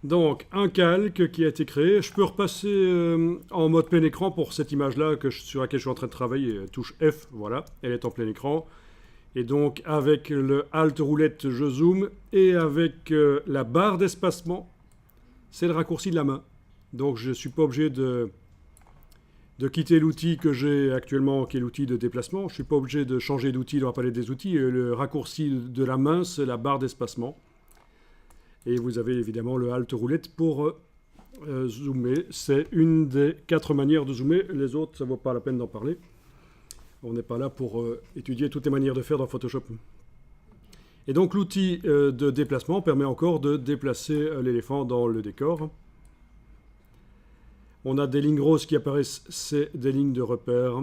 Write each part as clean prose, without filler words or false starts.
Donc, un calque qui a été créé. Je peux repasser en mode plein écran pour cette image-là sur laquelle je suis en train de travailler. Touche F, voilà, elle est en plein écran. Et donc, avec le Alt roulette, je zoome. Et avec la barre d'espacement, c'est le raccourci de la main. Donc, je ne suis pas obligé de quitter l'outil que j'ai actuellement, qui est l'outil de déplacement. Je ne suis pas obligé de changer d'outil dans la palette des outils. Le raccourci de la main, c'est la barre d'espacement. Et vous avez évidemment le Alt roulette pour zoomer. C'est une des 4 manières de zoomer. Les autres, ça ne vaut pas la peine d'en parler. On n'est pas là pour étudier toutes les manières de faire dans Photoshop. Et donc l'outil de déplacement permet encore de déplacer l'éléphant dans le décor. On a des lignes roses qui apparaissent, c'est des lignes de repère,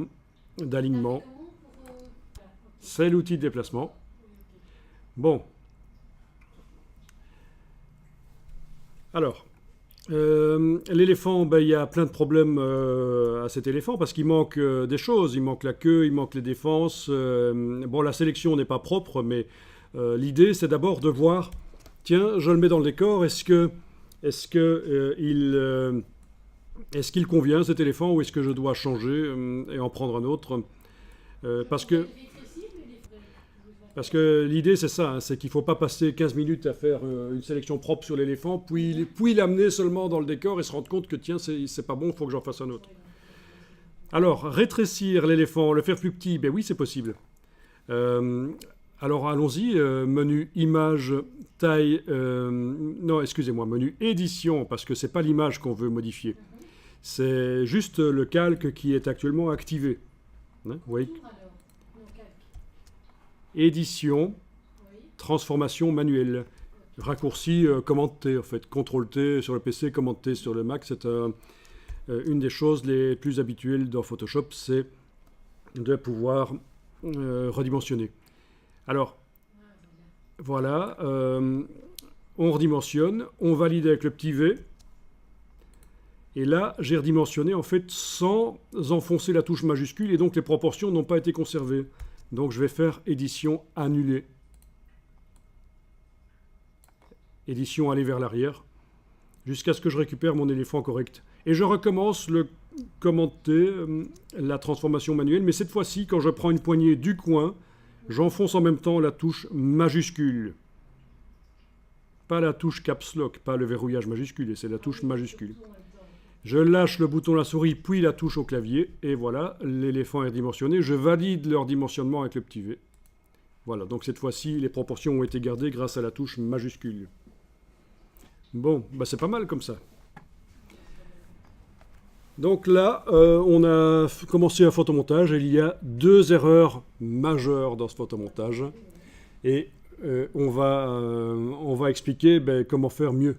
d'alignement. C'est l'outil de déplacement. Bon. Alors, l'éléphant, ben, il y a plein de problèmes à cet éléphant parce qu'il manque des choses. Il manque la queue, il manque les défenses. Bon, la sélection n'est pas propre, mais l'idée, c'est d'abord de voir, tiens, je le mets dans le décor, est-ce qu'il convient cet éléphant ou est-ce que je dois changer et en prendre un autre parce que l'idée, c'est ça, hein, c'est qu'il ne faut pas passer 15 minutes à faire une sélection propre sur l'éléphant, puis l'amener seulement dans le décor et se rendre compte que, tiens, c'est pas bon, il faut que j'en fasse un autre. Alors, rétrécir l'éléphant, le faire plus petit, ben oui, c'est possible. Alors, allons-y, menu image, taille, non, excusez-moi, menu édition, parce que ce n'est pas l'image qu'on veut modifier. C'est juste le calque qui est actuellement activé. Hein, oui. Édition, transformation manuelle. Raccourci commande T, en fait. CTRL T sur le PC, commande T sur le Mac. C'est une des choses les plus habituelles dans Photoshop, c'est de pouvoir redimensionner. Alors, voilà. On redimensionne, on valide avec le petit V. Et là, j'ai redimensionné en fait sans enfoncer la touche majuscule et donc les proportions n'ont pas été conservées. Donc je vais faire édition annuler. Édition aller vers l'arrière jusqu'à ce que je récupère mon éléphant correct. Et je recommence le commenter, la transformation manuelle, mais cette fois-ci, quand je prends une poignée du coin, j'enfonce en même temps la touche majuscule. Pas la touche caps lock, pas le verrouillage majuscule, c'est la touche majuscule. Je lâche le bouton de la souris, puis la touche au clavier, et voilà, l'éléphant est dimensionné. Je valide leur dimensionnement avec le petit V. Voilà, donc cette fois-ci, les proportions ont été gardées grâce à la touche majuscule. Bon, bah c'est pas mal comme ça. Donc là, on a commencé un photomontage, et il y a 2 erreurs majeures dans ce photomontage. Et on va expliquer comment faire mieux.